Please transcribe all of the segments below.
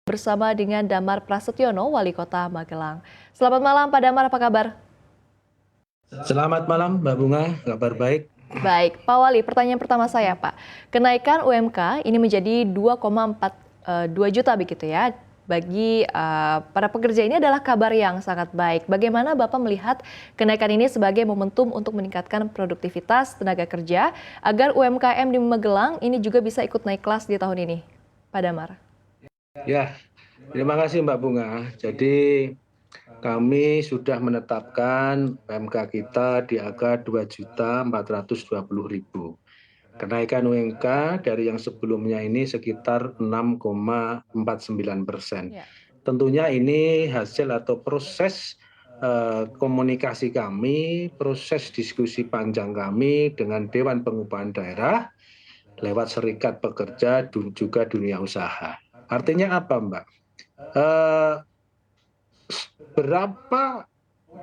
Bersama dengan Damar Prasetyono, Wali Kota Magelang. Selamat malam Pak Damar, apa kabar? Selamat malam Mbak Bunga, kabar baik. Baik, Pak Wali, pertanyaan pertama saya Pak. Kenaikan UMK ini menjadi 2,42 juta begitu ya. Bagi para pekerja ini adalah kabar yang sangat baik. Bagaimana Bapak melihat kenaikan ini sebagai momentum untuk meningkatkan produktivitas tenaga kerja agar UMKM di Magelang ini juga bisa ikut naik kelas di tahun ini, Pak Damar? Ya, terima kasih Mbak Bunga. Jadi kami sudah menetapkan UMK kita di angka 2.420.000. Kenaikan UMK dari yang sebelumnya ini sekitar 6,49%. Ya. Tentunya ini hasil atau proses komunikasi kami, proses diskusi panjang kami dengan Dewan Pengupahan Daerah lewat serikat pekerja dan juga dunia usaha. Artinya apa, Mbak? Berapa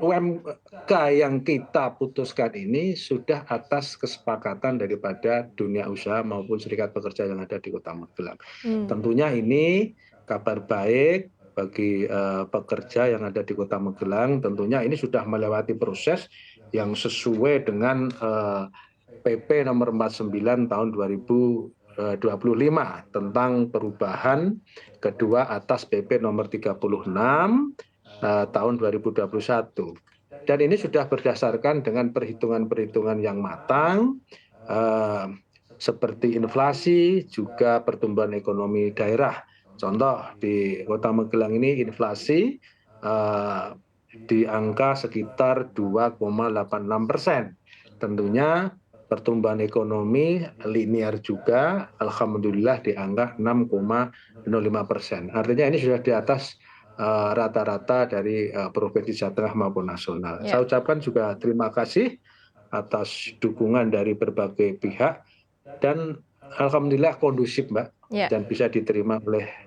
UMK yang kita putuskan ini sudah atas kesepakatan daripada dunia usaha maupun serikat pekerja yang ada di Kota Magelang. Tentunya ini kabar baik bagi pekerja yang ada di Kota Magelang. Tentunya ini sudah melewati proses yang sesuai dengan PP nomor 49 tahun 2025 tentang perubahan kedua atas PP nomor 36 tahun 2021. Dan ini sudah berdasarkan dengan perhitungan-perhitungan yang matang, seperti inflasi, juga pertumbuhan ekonomi daerah. Contoh di Kota Magelang ini inflasi di angka sekitar 2,86%. Tentunya pertumbuhan ekonomi linear juga, alhamdulillah di angka 6,05%. Artinya ini sudah di atas rata-rata dari Provinsi Jawa Tengah maupun nasional. Ya. Saya ucapkan juga terima kasih atas dukungan dari berbagai pihak dan alhamdulillah kondusif, Mbak, Ya. dan bisa diterima oleh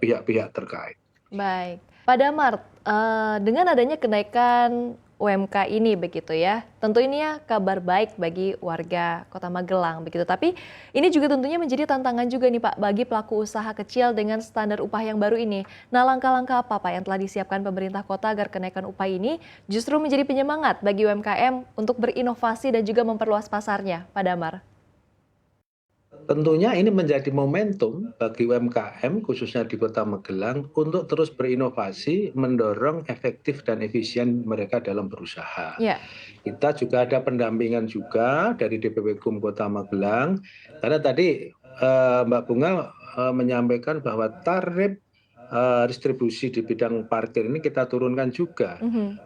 pihak-pihak terkait. Baik, Pak Damar, dengan adanya kenaikan UMK ini begitu ya, tentu ini ya kabar baik bagi warga Kota Magelang begitu. Tapi ini juga tentunya menjadi tantangan juga nih Pak bagi pelaku usaha kecil dengan standar upah yang baru ini. Nah, langkah-langkah apa Pak yang telah disiapkan pemerintah kota agar kenaikan upah ini justru menjadi penyemangat bagi UMKM untuk berinovasi dan juga memperluas pasarnya, Pak Damar? Tentunya ini menjadi momentum bagi UMKM khususnya di Kota Magelang untuk terus berinovasi, mendorong efektif dan efisien mereka dalam berusaha. Ya. Kita juga ada pendampingan juga dari DPP KUM Kota Magelang, karena tadi Mbak Bunga menyampaikan bahwa tarif distribusi di bidang parkir ini kita turunkan juga.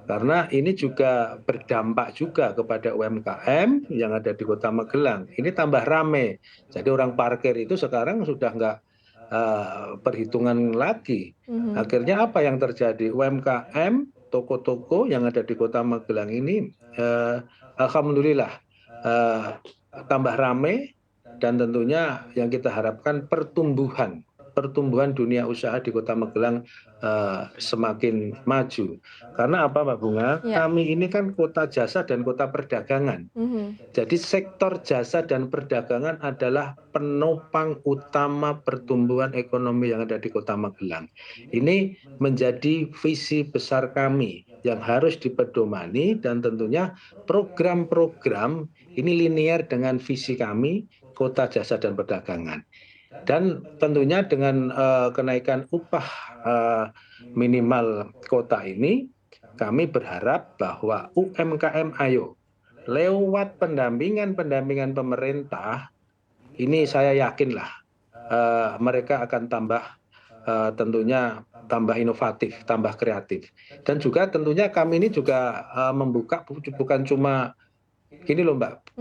Karena ini juga berdampak juga kepada UMKM yang ada di Kota Magelang. Ini tambah rame. Jadi orang parkir itu sekarang sudah nggak perhitungan lagi. Akhirnya apa yang terjadi? UMKM, toko-toko yang ada di Kota Magelang ini, alhamdulillah tambah rame dan tentunya yang kita harapkan pertumbuhan dunia usaha di Kota Magelang semakin maju. Karena apa, Mbak Bunga? Ya. Kami ini kan kota jasa dan kota perdagangan. Jadi sektor jasa dan perdagangan adalah penopang utama pertumbuhan ekonomi yang ada di Kota Magelang. Ini menjadi visi besar kami yang harus dipedomani dan tentunya program-program ini linear dengan visi kami, kota jasa dan perdagangan. Dan tentunya dengan kenaikan upah minimal kota ini, kami berharap bahwa UMKM ayo lewat pendampingan pemerintah, ini saya yakinlah mereka akan tentunya tambah inovatif, tambah kreatif. Dan juga tentunya kami ini juga membuka bukan cuma gini loh Mbak,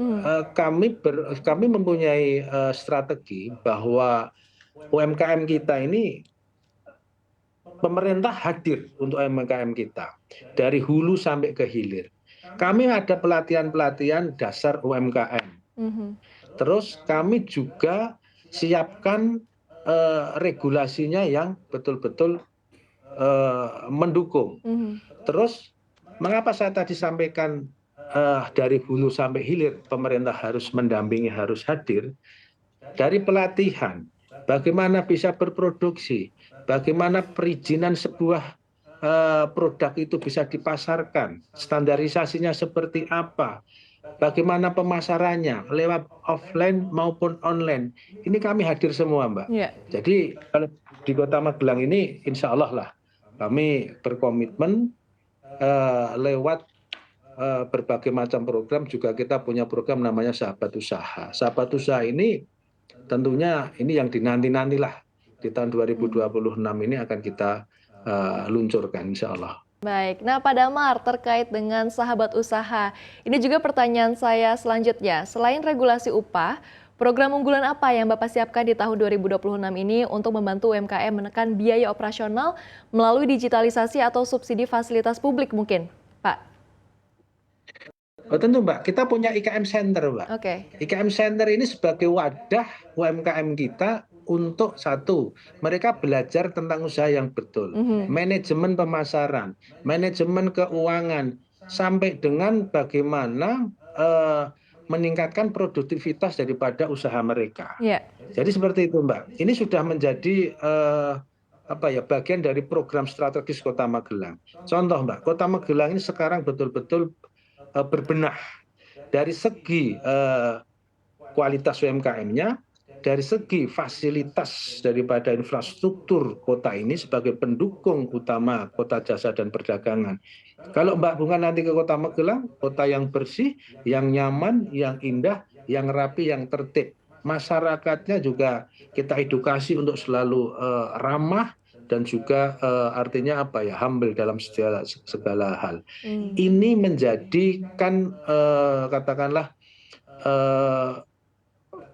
kami mempunyai strategi bahwa UMKM kita ini pemerintah hadir untuk UMKM kita dari hulu sampai ke hilir. Kami ada pelatihan-pelatihan dasar UMKM. Terus kami juga siapkan regulasinya yang betul-betul mendukung. Terus mengapa saya tadi sampaikan dari hulu sampai hilir pemerintah harus mendampingi, harus hadir? Dari pelatihan, bagaimana bisa berproduksi, bagaimana perizinan sebuah produk itu bisa dipasarkan, standarisasinya seperti apa, bagaimana pemasarannya lewat offline maupun online. Ini kami hadir semua, Mbak. Iya. Jadi kalau di Kota Magelang ini insya Allah lah kami berkomitmen lewat berbagai macam program, juga kita punya program namanya Sahabat Usaha. Sahabat Usaha ini tentunya ini yang dinanti-nantilah di tahun 2026 ini akan kita luncurkan insya Allah. Baik, nah Pak Damar terkait dengan sahabat usaha, ini juga pertanyaan saya selanjutnya. Selain regulasi upah, program unggulan apa yang Bapak siapkan di tahun 2026 ini untuk membantu UMKM menekan biaya operasional melalui digitalisasi atau subsidi fasilitas publik mungkin, Pak? Oh, tentu Mbak, kita punya IKM Center, Mbak. Oke. IKM Center ini sebagai wadah UMKM kita untuk satu, mereka belajar tentang usaha yang betul, manajemen pemasaran, manajemen keuangan, sampai dengan bagaimana meningkatkan produktivitas daripada usaha mereka. Iya. Jadi seperti itu, Mbak. Ini sudah menjadi bagian dari program strategis Kota Magelang. Contoh, Mbak, Kota Magelang ini sekarang betul-betul berbenah dari segi kualitas UMKM-nya, dari segi fasilitas daripada infrastruktur kota ini sebagai pendukung utama kota jasa dan perdagangan. Kalau Mbak Bunga nanti ke Kota Magelang, kota yang bersih, yang nyaman, yang indah, yang rapi, yang tertib. Masyarakatnya juga kita edukasi untuk selalu ramah dan juga artinya humble dalam segala hal. Ini menjadikan katakanlah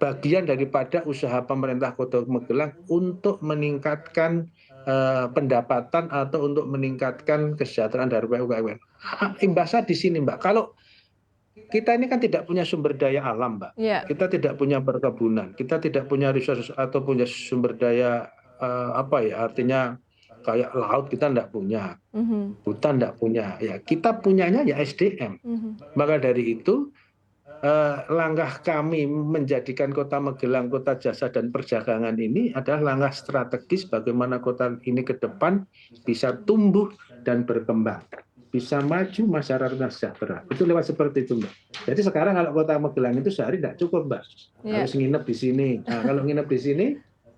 bagian daripada usaha pemerintah Kota Magelang untuk meningkatkan pendapatan atau untuk meningkatkan kesejahteraan dari UMKM. Imbasnya di sini, Mbak. Kalau kita ini kan tidak punya sumber daya alam, Mbak. Yeah. Kita tidak punya perkebunan, kita tidak punya resource atau punya sumber daya artinya kayak laut kita tidak punya, hutan tidak punya. Ya, kita punyanya ya SDM. Maka dari itu langkah kami menjadikan Kota Magelang kota jasa dan perdagangan ini adalah langkah strategis bagaimana kota ini ke depan bisa tumbuh dan berkembang, bisa maju, masyarakatnya sejahtera. Itu lewat seperti itu, Mbak. Jadi sekarang kalau Kota Magelang itu sehari tidak cukup, Mbak. Harus nginep di sini. Nah, kalau nginep di sini,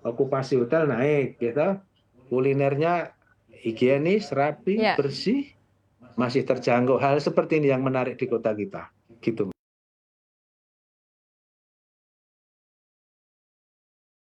okupasi hotel naik, gitu. Kulinernya higienis, rapi, bersih, masih terjangkau. Hal seperti ini yang menarik di kota kita, gitu.